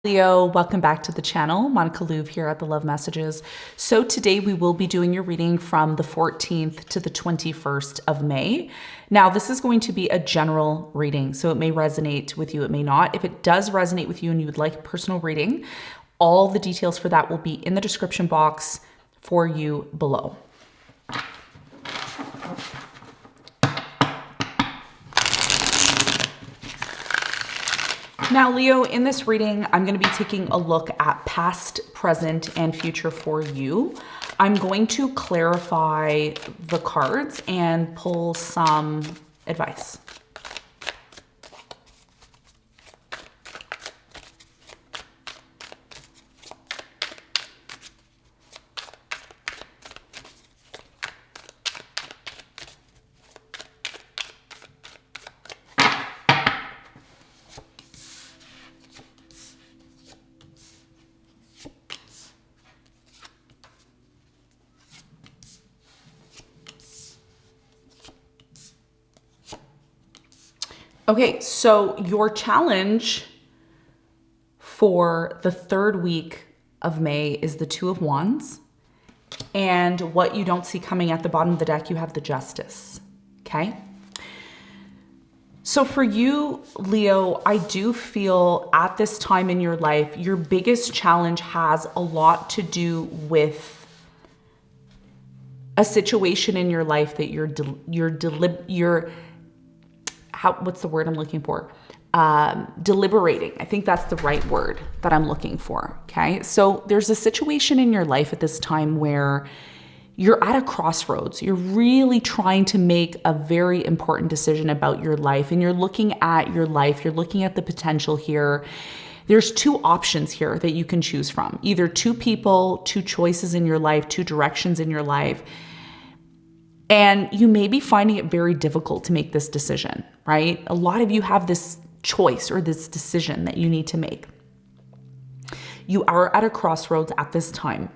Leo, welcome back to the channel. Monica Louv here at the Love Messages. So today we will be doing your reading from the 14th to the 21st of May. Now this is going to be a general reading, so it may resonate with you, it may not. If it does resonate with you and you would like a personal reading, all the details for that will be in the description box for you below. Now, Leo, in this reading, I'm going to be taking a look at past, present, and future for you. I'm going to clarify the cards and pull some advice. Okay, so your challenge for the third week of May is the Two of Wands. And what you don't see coming at the bottom of the deck, you have the Justice, okay? So for you, Leo, I do feel at this time in your life, your biggest challenge has a lot to do with a situation in your life that what's the word I'm looking for? Deliberating. I think that's the right word that I'm looking for. Okay. So there's a situation in your life at this time where you're at a crossroads. You're really trying to make a very important decision about your life, and you're looking at your life. You're looking at the potential here. There's two options here that you can choose from, either two people, two choices in your life, two directions in your life. And you may be finding it very difficult to make this decision, right? A lot of you have this choice or this decision that you need to make. You are at a crossroads at this time.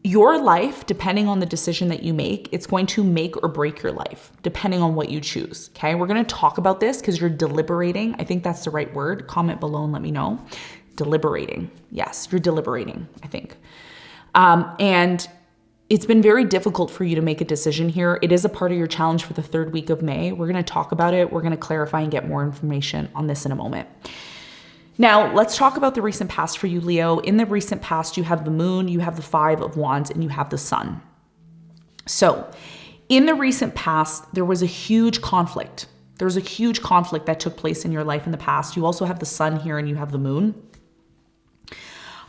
Your life, depending on the decision that you make, it's going to make or break your life, depending on what you choose, okay? We're going to talk about this because you're deliberating. I think that's the right word. Comment below and let me know. Deliberating. Yes, you're deliberating, I think. And it's been very difficult for you to make a decision here. It is a part of your challenge for the third week of May. We're going to talk about it. We're going to clarify and get more information on this in a moment. Now, let's talk about the recent past for you, Leo. In the recent past, you have the Moon, you have the Five of Wands, and you have the Sun. So, in the recent past, there was a huge conflict. There was a huge conflict that took place in your life in the past. You also have the Sun here and you have the Moon.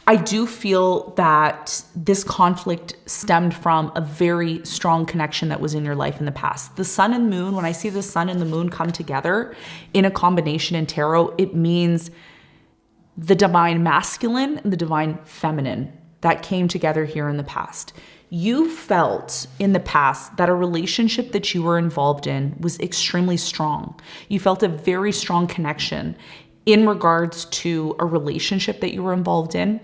I do feel that this conflict stemmed from a very strong connection that was in your life in the past. The Sun and Moon, when I see the Sun and the Moon come together in a combination in tarot, it means the divine masculine and the divine feminine that came together here in the past. You felt in the past that a relationship that you were involved in was extremely strong. You felt a very strong connection in regards to a relationship that you were involved in.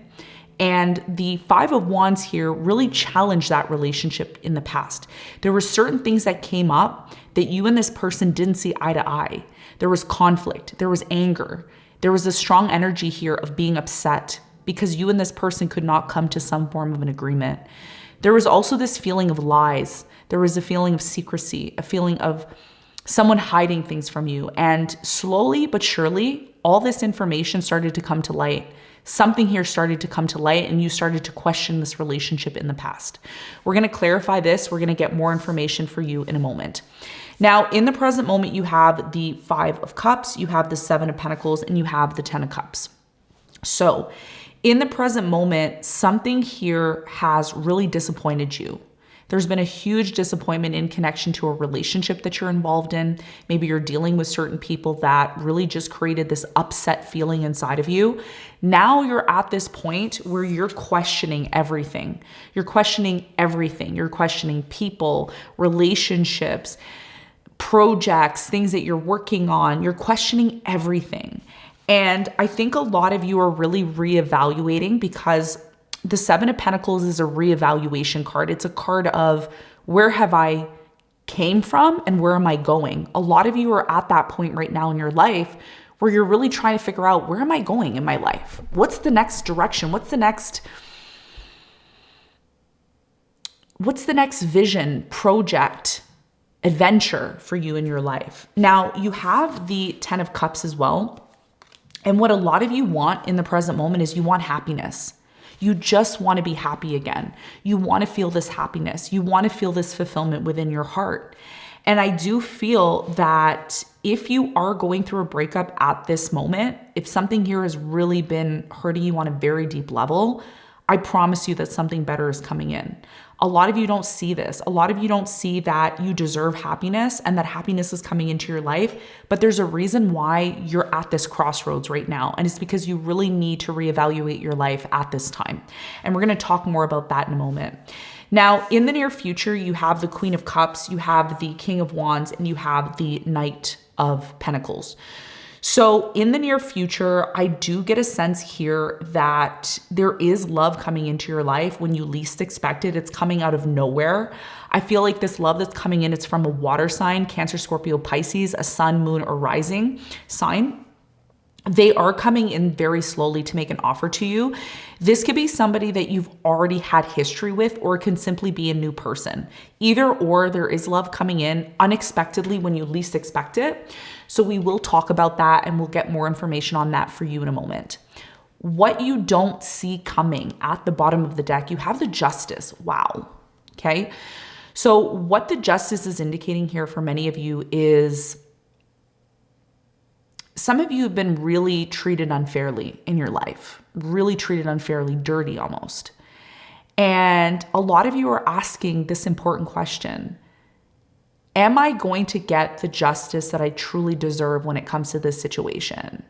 And the Five of Wands here really challenged that relationship in the past. There were certain things that came up that you and this person didn't see eye to eye. There was conflict, there was anger, there was a strong energy here of being upset because you and this person could not come to some form of an agreement. There was also this feeling of lies. There was a feeling of secrecy, a feeling of someone hiding things from you. And slowly but surely, all this information started to come to light. Something here started to come to light and you started to question this relationship in the past. We're going to clarify this. We're going to get more information for you in a moment. Now, in the present moment, you have the Five of Cups, you have the Seven of Pentacles, and you have the Ten of Cups. So in the present moment, something here has really disappointed you. There's been a huge disappointment in connection to a relationship that you're involved in. Maybe you're dealing with certain people that really just created this upset feeling inside of you. Now you're at this point where you're questioning everything. You're questioning everything. You're questioning people, relationships, projects, things that you're working on. You're questioning everything. And I think a lot of you are really reevaluating because the Seven of Pentacles is a reevaluation card. It's a card of where have I came from and where am I going? A lot of you are at that point right now in your life where you're really trying to figure out, where am I going in my life? What's the next direction? What's the next vision, project, adventure for you in your life? Now, you have the 10 of Cups as well. And what a lot of you want in the present moment is you want happiness. You just want to be happy again. You want to feel this happiness. You want to feel this fulfillment within your heart. And I do feel that if you are going through a breakup at this moment, if something here has really been hurting you on a very deep level, I promise you that something better is coming in. A lot of you don't see this. A lot of you don't see that you deserve happiness and that happiness is coming into your life. But there's a reason why you're at this crossroads right now. And it's because you really need to reevaluate your life at this time. And we're going to talk more about that in a moment. Now, in the near future, you have the Queen of Cups, you have the King of Wands, and you have the Knight of Pentacles. So in the near future, I do get a sense here that there is love coming into your life when you least expect it. It's coming out of nowhere. I feel like this love that's coming in, it's from a water sign, Cancer, Scorpio, Pisces, a sun, moon, or rising sign. They are coming in very slowly to make an offer to you. This could be somebody that you've already had history with, or it can simply be a new person. Either or, there is love coming in unexpectedly when you least expect it. So we will talk about that and we'll get more information on that for you in a moment. What you don't see coming at the bottom of the deck, you have the Justice. Wow. Okay. So what the Justice is indicating here for many of you is some of you have been really treated unfairly in your life, really treated unfairly, dirty almost. And a lot of you are asking this important question: am I going to get the justice that I truly deserve when it comes to this situation?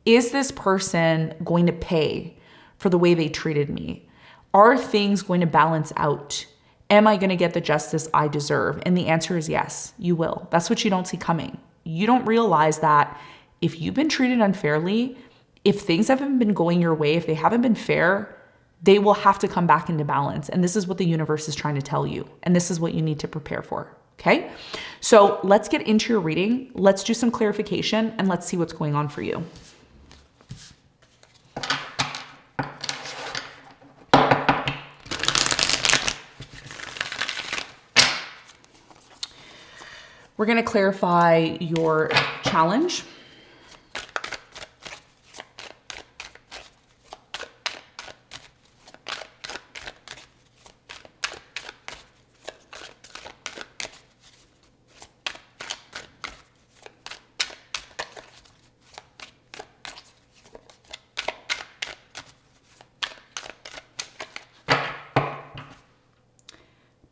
Is this person going to pay for the way they treated me? Are things going to balance out? Am I going to get the justice I deserve? And the answer is yes, you will. That's what you don't see coming. You don't realize that if you've been treated unfairly, if things haven't been going your way, if they haven't been fair, they will have to come back into balance. And this is what the universe is trying to tell you. And this is what you need to prepare for. Okay, so let's get into your reading. Let's do some clarification and let's see what's going on for you. We're going to clarify your challenge.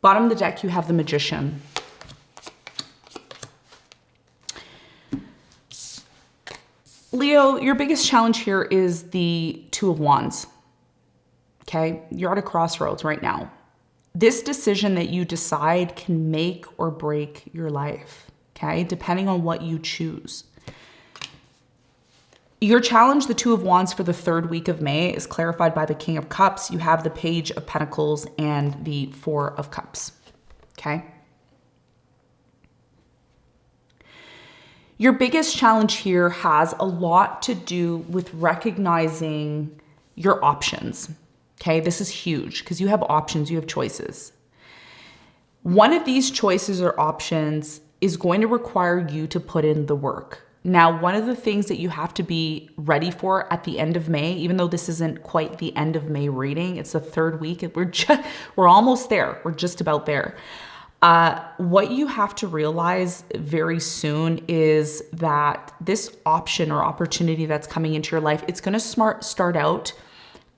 Bottom of the deck, you have the Magician. Leo, your biggest challenge here is the Two of Wands. Okay, you're at a crossroads right now. This decision that you decide can make or break your life, okay, depending on what you choose. Your challenge, the Two of Wands for the 3rd week of May, is clarified by the King of Cups. You have the Page of Pentacles and the Four of Cups, okay? Your biggest challenge here has a lot to do with recognizing your options, okay? This is huge because you have options, you have choices. One of these choices or options is going to require you to put in the work. Now, one of the things that you have to be ready for at the end of May, even though this isn't quite the end of May reading, it's the 3rd week, we're almost there. We're just about there. What you have to realize very soon is that this option or opportunity that's coming into your life, it's going to start out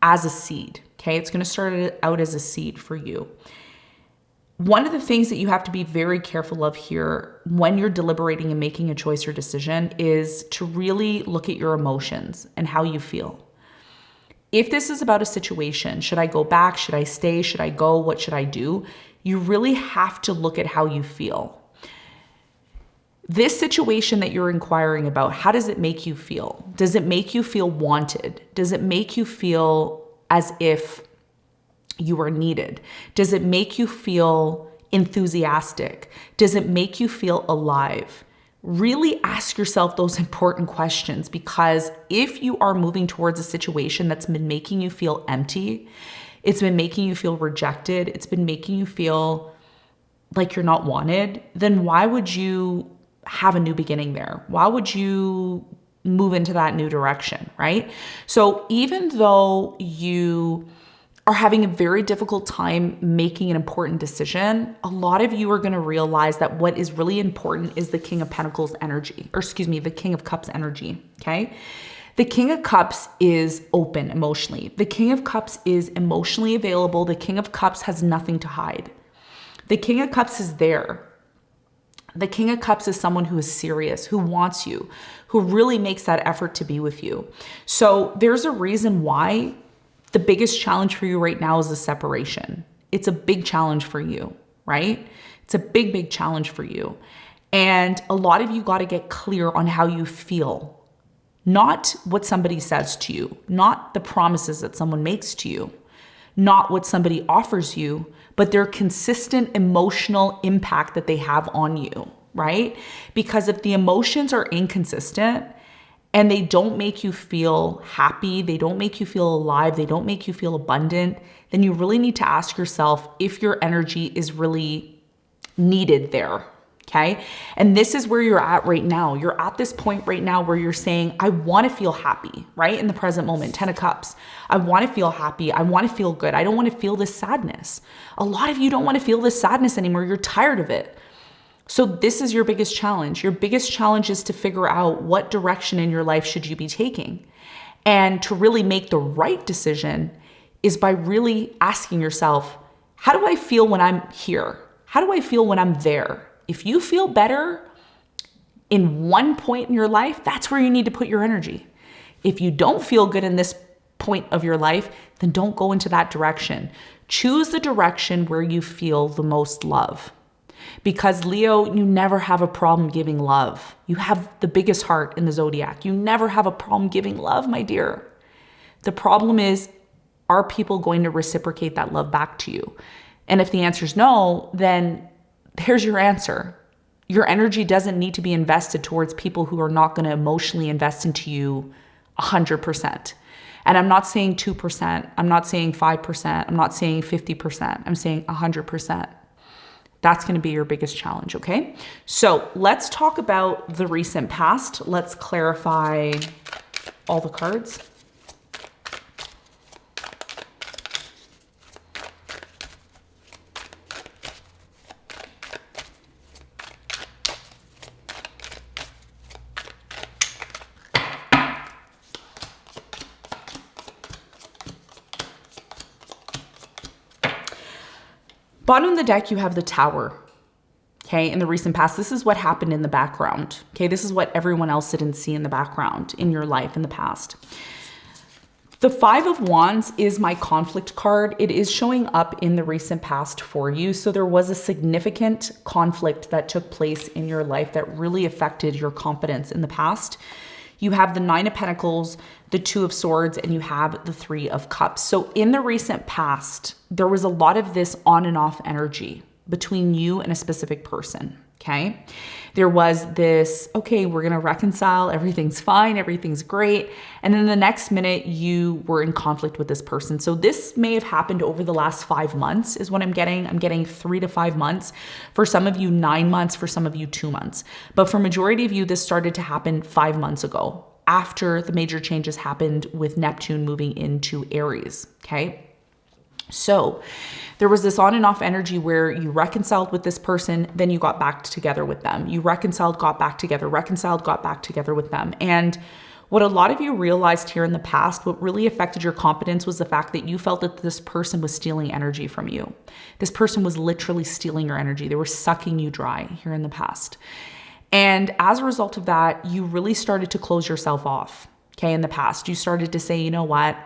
as a seed, okay? It's going to start out as a seed for you. One of the things that you have to be very careful of here when you're deliberating and making a choice or decision is to really look at your emotions and how you feel. If this is about a situation, should I go back? Should I stay? Should I go? What should I do? You really have to look at how you feel. This situation that you're inquiring about, how does it make you feel? Does it make you feel wanted? Does it make you feel as if you are needed? Does it make you feel enthusiastic? Does it make you feel alive? really ask yourself those important questions, because if you are moving towards a situation that's been making you feel empty, it's been making you feel rejected, it's been making you feel like you're not wanted, then why would you have a new beginning there? Why would you move into that new direction, right? So even though you are having a very difficult time making an important decision, a lot of you are going to realize that what is really important is the King of Pentacles energy, or excuse me, the King of Cups energy, okay? The King of Cups is open emotionally. The King of Cups is emotionally available. The King of Cups has nothing to hide. The King of Cups is there. The King of Cups is someone who is serious, who wants you, who really makes that effort to be with you. So there's a reason why the biggest challenge for you right now is the separation. It's a big challenge for you, right? It's a big, big challenge for you. And a lot of you got to get clear on how you feel, not what somebody says to you, not the promises that someone makes to you, not what somebody offers you, but their consistent emotional impact that they have on you, right? Because if the emotions are inconsistent, and they don't make you feel happy, they don't make you feel alive, they don't make you feel abundant, then you really need to ask yourself if your energy is really needed there, okay? And this is where you're at right now. You're at this point right now where you're saying, I wanna feel happy, right? In the present moment, 10 of Cups. I wanna feel happy, I wanna feel good. I don't wanna feel this sadness. A lot of you don't wanna feel this sadness anymore. You're tired of it. So this is your biggest challenge. Your biggest challenge is to figure out what direction in your life should you be taking. And to really make the right decision is by really asking yourself, how do I feel when I'm here? How do I feel when I'm there? If you feel better in one point in your life, that's where you need to put your energy. If you don't feel good in this point of your life, then don't go into that direction. Choose the direction where you feel the most love. Because Leo, you never have a problem giving love. You have the biggest heart in the zodiac. You never have a problem giving love, my dear. The problem is, are people going to reciprocate that love back to you? And if the answer is no, then here's your answer. Your energy doesn't need to be invested towards people who are not going to emotionally invest into you 100%. And I'm not saying 2%. I'm not saying 5%. I'm not saying 50%. I'm saying 100%. That's going to be your biggest challenge, okay? So let's talk about the recent past. Let's clarify all the cards. Bottom of the deck, you have the Tower, okay, in the recent past. This is what happened in the background, okay? This is what everyone else didn't see in the background in your life in the past. The Five of Wands is my conflict card. It is showing up in the recent past for you. So there was a significant conflict that took place in your life that really affected your confidence in the past. You have the Nine of Pentacles, the Two of Swords, and you have the Three of Cups. So in the recent past, there was a lot of this on and off energy between you and a specific person, okay? There was this, okay, we're gonna reconcile, everything's fine, everything's great. And then the next minute you were in conflict with this person. So this may have happened over the last 5 months is what I'm getting. I'm getting 3 to 5 months. For some of you, 9 months, for some of you, 2 months. But for majority of you, this started to happen 5 months ago after the major changes happened with Neptune moving into Aries, okay? So there was this on and off energy where you reconciled with this person, then you got back together with them. You reconciled, got back together, reconciled, got back together with them. And what a lot of you realized here in the past, what really affected your confidence was the fact that you felt that this person was stealing energy from you. This person was literally stealing your energy. They were sucking you dry here in the past. And as a result of that, you really started to close yourself off, okay, in the past. You started to say, you know what?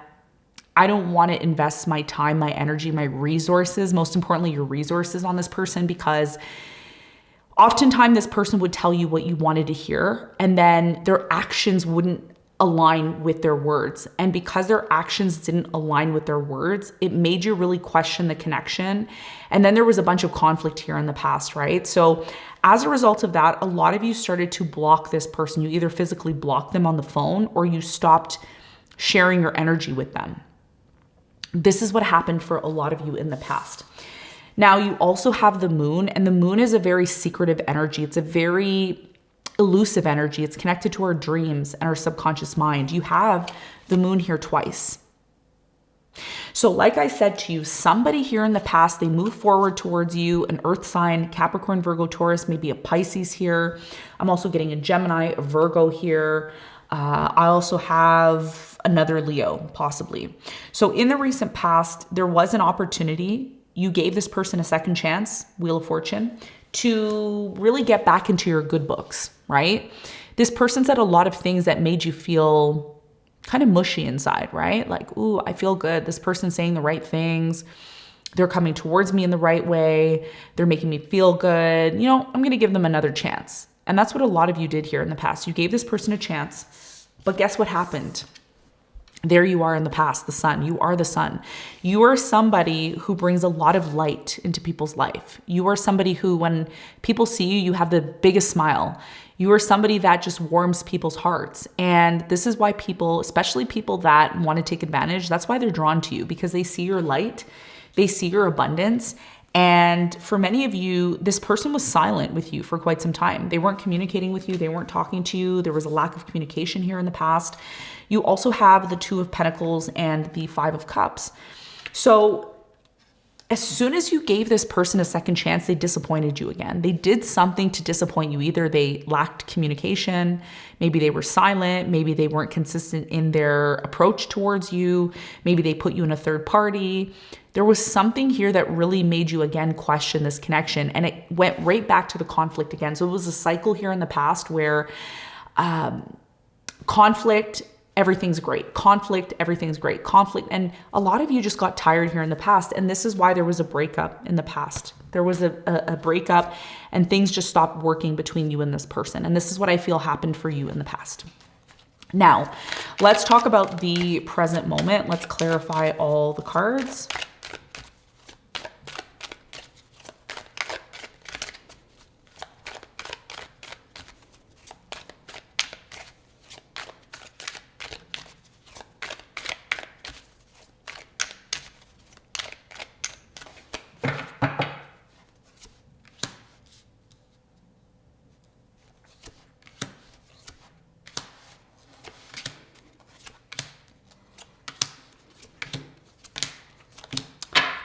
I don't want to invest my time, my energy, my resources, most importantly, your resources on this person, because oftentimes this person would tell you what you wanted to hear, and then their actions wouldn't align with their words. And because their actions didn't align with their words, it made you really question the connection. And then there was a bunch of conflict here in the past, right? So as a result of that, a lot of you started to block this person. You either physically blocked them on the phone or you stopped sharing your energy with them. This is what happened for a lot of you in the past. Now you also have the moon, and the moon is a very secretive energy. It's a very elusive energy. It's connected to our dreams and our subconscious mind. You have the moon here twice. So like I said to you, somebody here in the past, they move forward towards you, an earth sign, Capricorn, Virgo, Taurus, maybe a Pisces here. I'm also getting a Gemini, a Virgo here. I also have another Leo, possibly. So in the recent past, there was an opportunity. You gave this person a second chance, Wheel of Fortune, to really get back into your good books, right? This person said a lot of things that made you feel kind of mushy inside, right? Like, ooh, I feel good. This person's saying the right things. They're coming towards me in the right way. They're making me feel good. You know, I'm going to give them another chance. And that's what a lot of you did here in the past. You gave this person a chance, but guess what happened? There you are in the past, the sun. You are the sun. You are somebody who brings a lot of light into people's life. You are somebody who, when people see you, you have the biggest smile. You are somebody that just warms people's hearts. And this is why people, especially people that want to take advantage, that's why they're drawn to you, because they see your light, they see your abundance. And for many of you, this person was silent with you for quite some time. They weren't communicating with you. They weren't talking to you. There was a lack of communication here in the past. You also have the Two of Pentacles and the Five of Cups. So as soon as you gave this person a second chance, they disappointed you again. They did something to disappoint you. Either they lacked communication, maybe they were silent, maybe they weren't consistent in their approach towards you, maybe they put you in a third party. There was something here that really made you again question this connection, and it went right back to the conflict again. So it was a cycle here in the past where conflict, everything's great. Conflict, everything's great. Conflict. And a lot of you just got tired here in the past. And this is why there was a breakup in the past. There was a breakup and things just stopped working between you and this person. And this is what I feel happened for you in the past. Now, let's talk about the present moment. Let's clarify all the cards.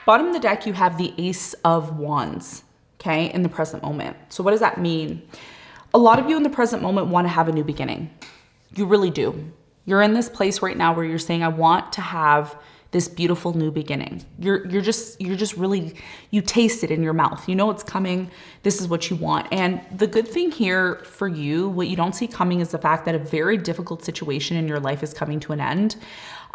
Bottom of the deck, you have the Ace of Wands, okay, in the present moment. So what does that mean? A lot of you in the present moment want to have a new beginning. You really do. You're in this place right now where you're saying, I want to have this beautiful new beginning. You're just really, you taste it in your mouth. You know it's coming. This is what you want. And the good thing here for you, what you don't see coming, is the fact that a very difficult situation in your life is coming to an end.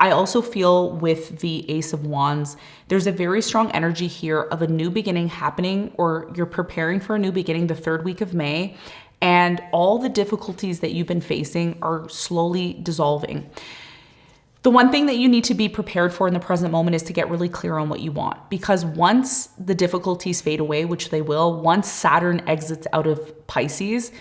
I also feel with the Ace of Wands, there's a very strong energy here of a new beginning happening, or you're preparing for a new beginning the 3rd week of May, and all the difficulties that you've been facing are slowly dissolving. The one thing that you need to be prepared for in the present moment is to get really clear on what you want, because once the difficulties fade away, which they will, once Saturn exits out of Pisces,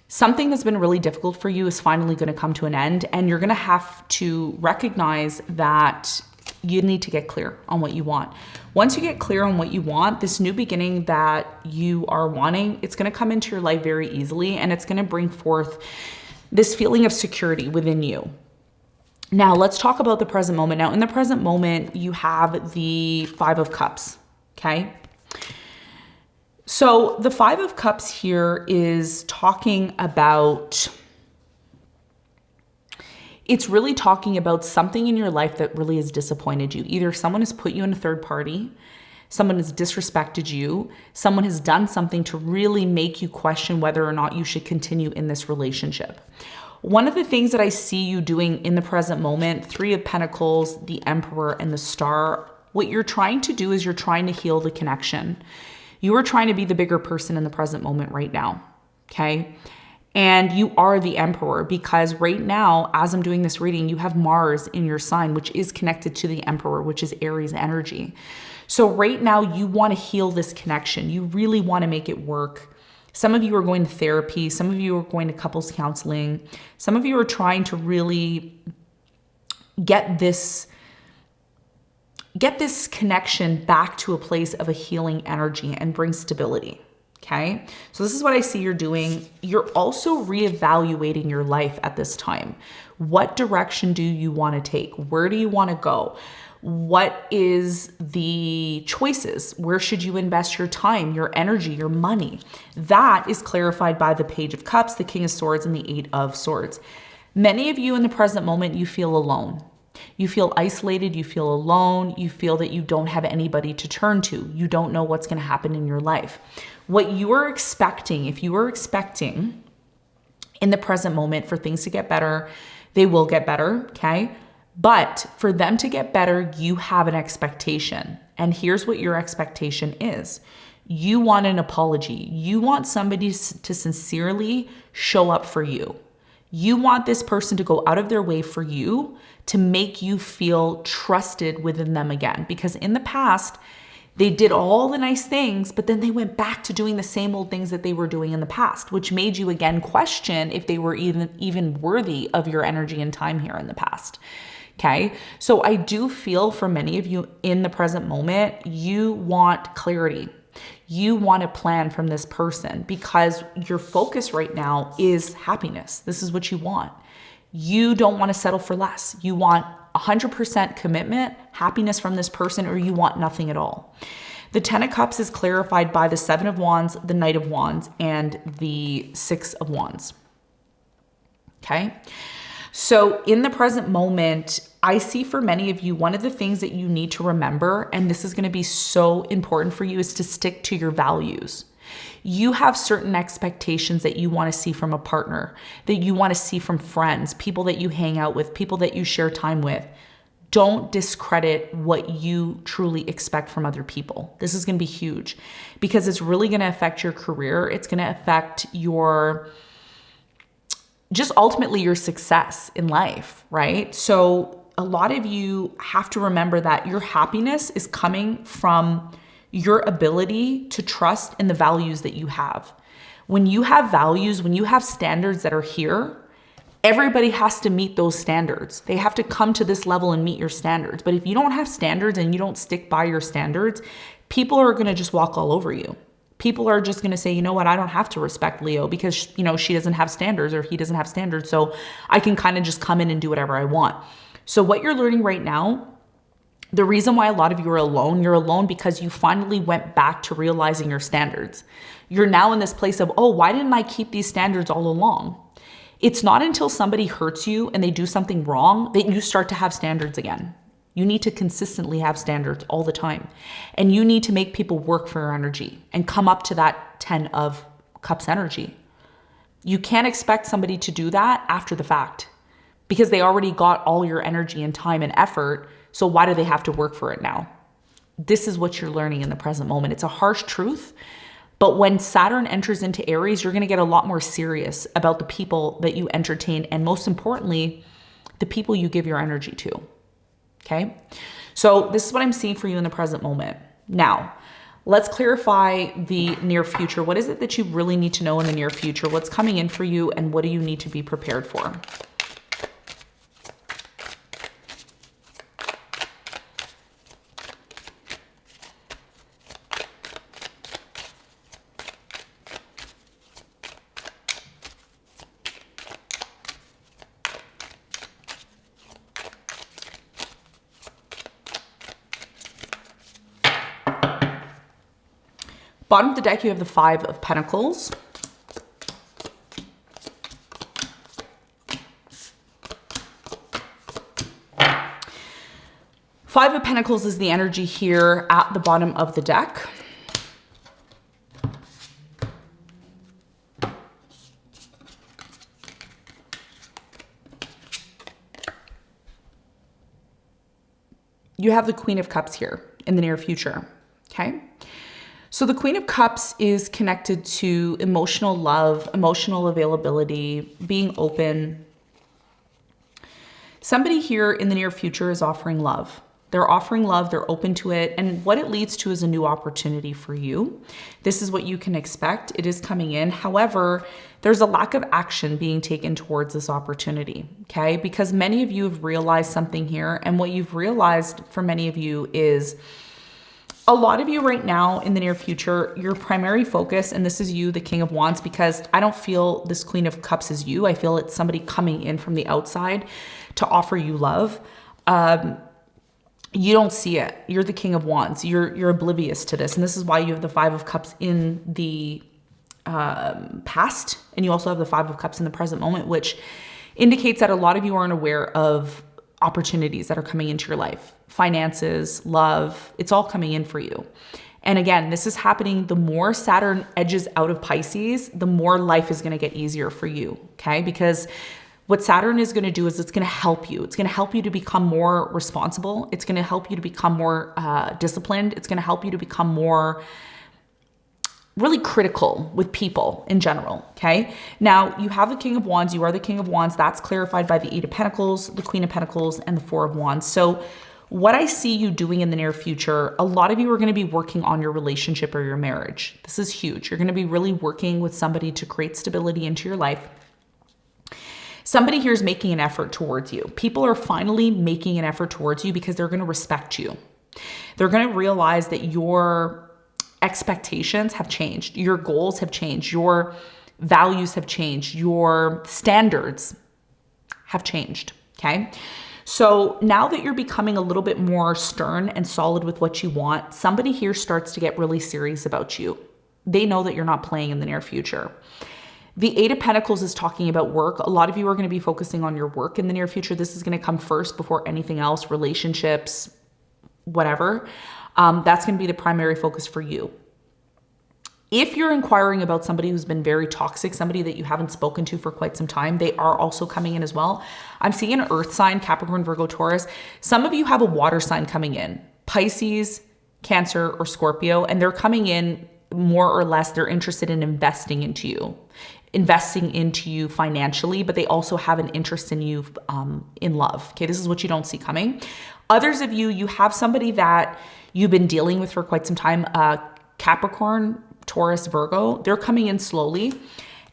something that's been really difficult for you is finally going to come to an end, and you're going to have to recognize that you need to get clear on what you want. Once you get clear on what you want, this new beginning that you are wanting, it's going to come into your life very easily, and it's going to bring forth this feeling of security within you. Now, let's talk about the present moment. Now, in the present moment, you have the Five of Cups, okay? So the Five of Cups here is talking about, it's really talking about something in your life that really has disappointed you. Either someone has put you in a third party, someone has disrespected you, someone has done something to really make you question whether or not you should continue in this relationship. One of the things that I see you doing in the present moment, Three of Pentacles, the Emperor, and the Star, what you're trying to do is you're trying to heal the connection. You are trying to be the bigger person in the present moment right now, okay? And you are the Emperor, because right now, as I'm doing this reading, you have Mars in your sign, which is connected to the Emperor, which is Aries energy. So right now you want to heal this connection. You really want to make it work. Some of you are going to therapy. Some of you are going to couples counseling. Some of you are trying to really get this connection back to a place of a healing energy and bring stability. Okay. So this is what I see you're doing. You're also reevaluating your life at this time. What direction do you want to take? Where do you want to go? What is the choices? Where should you invest your time, your energy, your money? That is clarified by the Page of Cups, the King of Swords, and the Eight of Swords. Many of you in the present moment, you feel alone. You feel isolated, you feel alone, you feel that you don't have anybody to turn to. You don't know what's going to happen in your life. What you are expecting, if you are expecting in the present moment for things to get better, they will get better, okay? But for them to get better, you have an expectation. And here's what your expectation is. You want an apology. You want somebody to sincerely show up for you. You want this person to go out of their way for you to make you feel trusted within them again. Because in the past, they did all the nice things, but then they went back to doing the same old things that they were doing in the past, which made you again question if they were even worthy of your energy and time here in the past. Okay. So I do feel for many of you in the present moment, you want clarity. You want a plan from this person because your focus right now is happiness. This is what you want. You don't want to settle for less. You want 100% commitment, happiness from this person, or you want nothing at all. The Ten of Cups is clarified by the Seven of Wands, the Knight of Wands, and the Six of Wands. Okay. So in the present moment, I see for many of you, one of the things that you need to remember, and this is going to be so important for you, is to stick to your values. You have certain expectations that you want to see from a partner, that you want to see from friends, people that you hang out with, people that you share time with. Don't discredit what you truly expect from other people. This is going to be huge because it's really going to affect your career. It's going to affect just ultimately your success in life, right? So a lot of you have to remember that your happiness is coming from your ability to trust in the values that you have. When you have values, when you have standards that are here, everybody has to meet those standards. They have to come to this level and meet your standards. But if you don't have standards and you don't stick by your standards, people are going to just walk all over you. People are just going to say, you know what, I don't have to respect Leo because, she doesn't have standards or he doesn't have standards. So I can kind of just come in and do whatever I want. So what you're learning right now, the reason why a lot of you are alone, you're alone because you finally went back to realizing your standards. You're now in this place of, oh, why didn't I keep these standards all along? It's not until somebody hurts you and they do something wrong that you start to have standards again. You need to consistently have standards all the time. And you need to make people work for your energy and come up to that 10 of Cups energy. You can't expect somebody to do that after the fact because they already got all your energy and time and effort. So why do they have to work for it now? This is what you're learning in the present moment. It's a harsh truth, but when Saturn enters into Aries, you're going to get a lot more serious about the people that you entertain. And most importantly, the people you give your energy to. Okay. So this is what I'm seeing for you in the present moment. Now, let's clarify the near future. What is it that you really need to know in the near future? What's coming in for you and what do you need to be prepared for? Bottom of the deck, you have the Five of Pentacles. Five of Pentacles is the energy here at the bottom of the deck. You have the Queen of Cups here in the near future, okay? So the Queen of Cups is connected to emotional love, emotional availability, being open. Somebody here in the near future is offering love. They're offering love, they're open to it, and what it leads to is a new opportunity for you. This is what you can expect. It is coming in. However, there's a lack of action being taken towards this opportunity, okay? Because many of you have realized something here, and what you've realized for many of you is a lot of you right now in the near future, your primary focus, and this is you, the King of Wands, because I don't feel this Queen of Cups is you. I feel it's somebody coming in from the outside to offer you love. You don't see it. You're the King of Wands. You're oblivious to this. And this is why you have the Five of Cups in the past. And you also have the Five of Cups in the present moment, which indicates that a lot of you aren't aware of opportunities that are coming into your life. Finances, love, it's all coming in for you. And again, this is happening the more Saturn edges out of Pisces, the more life is going to get easier for you, okay? Because what Saturn is going to do is it's going to help you. It's going to help you to become more responsible. It's going to help you to become more disciplined. It's going to help you to become more really critical with people in general, okay? Now, you have the King of Wands. You are the King of Wands. That's clarified by the Eight of Pentacles, the Queen of Pentacles, and the Four of Wands. So what I see you doing in the near future, a lot of you are going to be working on your relationship or your marriage. This is huge. You're going to be really working with somebody to create stability into your life. Somebody here is making an effort towards you. People are finally making an effort towards you because they're going to respect you. They're going to realize that your expectations have changed. Your goals have changed. Your values have changed. Your standards have changed, okay? So now that you're becoming a little bit more stern and solid with what you want, somebody here starts to get really serious about you. They know that you're not playing in the near future. The Eight of Pentacles is talking about work. A lot of you are going to be focusing on your work in the near future. This is going to come first before anything else, relationships, whatever. That's going to be the primary focus for you. If you're inquiring about somebody who's been very toxic, somebody that you haven't spoken to for quite some time, they are also coming in as well. I'm seeing an earth sign, Capricorn, Virgo, Taurus. Some of you have a water sign coming in, Pisces, Cancer, or Scorpio, and they're coming in more or less, they're interested in investing into you financially, but they also have an interest in you in love. Okay, this is what you don't see coming. Others of you, you have somebody that you've been dealing with for quite some time, Capricorn, Taurus, Virgo. They're coming in slowly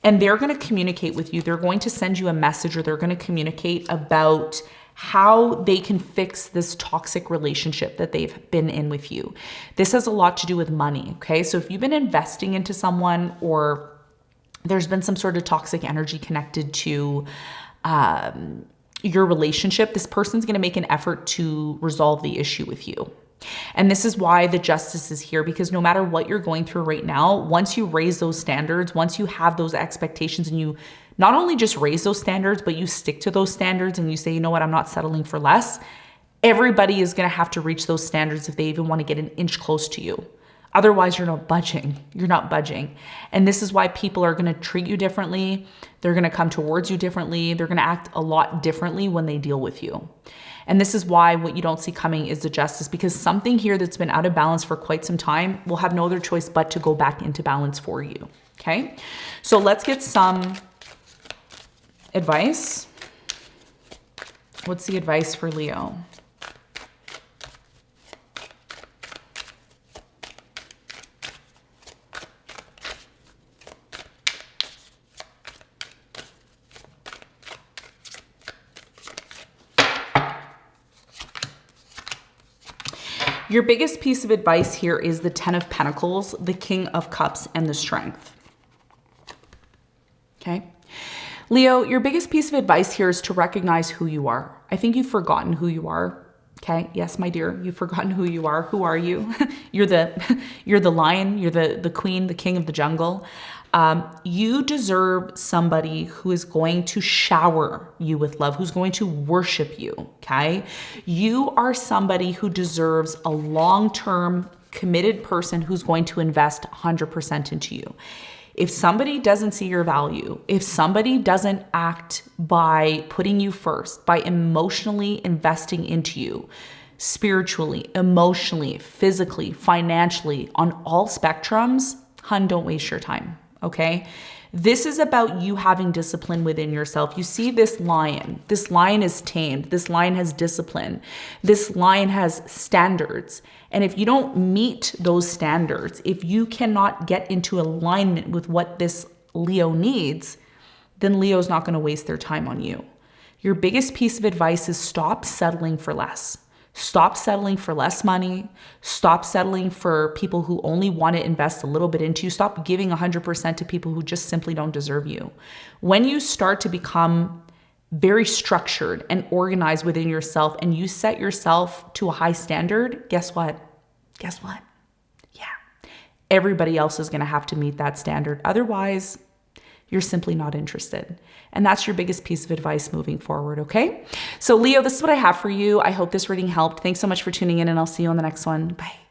and they're going to communicate with you. They're going to send you a message or they're going to communicate about how they can fix this toxic relationship that they've been in with you. This has a lot to do with money, okay? So if you've been investing into someone or there's been some sort of toxic energy connected to your relationship, this person's going to make an effort to resolve the issue with you. And this is why the Justice is here, because no matter what you're going through right now, once you raise those standards, once you have those expectations and you not only just raise those standards, but you stick to those standards and you say, you know what, I'm not settling for less. Everybody is going to have to reach those standards if they even want to get an inch close to you. Otherwise, you're not budging. You're not budging. And this is why people are going to treat you differently. They're going to come towards you differently. They're going to act a lot differently when they deal with you. And this is why what you don't see coming is the Justice, because something here that's been out of balance for quite some time will have no other choice but to go back into balance for you. Okay? So let's get some advice. What's the advice for Leo? Your biggest piece of advice here is the Ten of Pentacles, the King of Cups, and the Strength. Okay? Leo, your biggest piece of advice here is to recognize who you are. I think you've forgotten who you are. Okay? Yes, my dear, you've forgotten who you are. Who are you? You're the lion, you're the queen, the king of the jungle. You deserve somebody who is going to shower you with love, who's going to worship you, okay? You are somebody who deserves a long-term committed person who's going to invest 100% into you. If somebody doesn't see your value, if somebody doesn't act by putting you first, by emotionally investing into you, spiritually, emotionally, physically, financially, on all spectrums, hun, don't waste your time, okay? This is about you having discipline within yourself. You see this lion. This lion is tamed. This lion has discipline. This lion has standards. And if you don't meet those standards, if you cannot get into alignment with what this Leo needs, then Leo's not going to waste their time on you. Your biggest piece of advice is stop settling for less. Stop settling for less money. Stop settling for people who only want to invest a little bit into you. Stop giving 100% to people who just simply don't deserve you. When you start to become very structured and organized within yourself and you set yourself to a high standard, guess what? Guess what? Yeah. Everybody else is going to have to meet that standard. Otherwise, you're simply not interested. And that's your biggest piece of advice moving forward, okay? So Leo, this is what I have for you. I hope this reading helped. Thanks so much for tuning in, and I'll see you on the next one. Bye.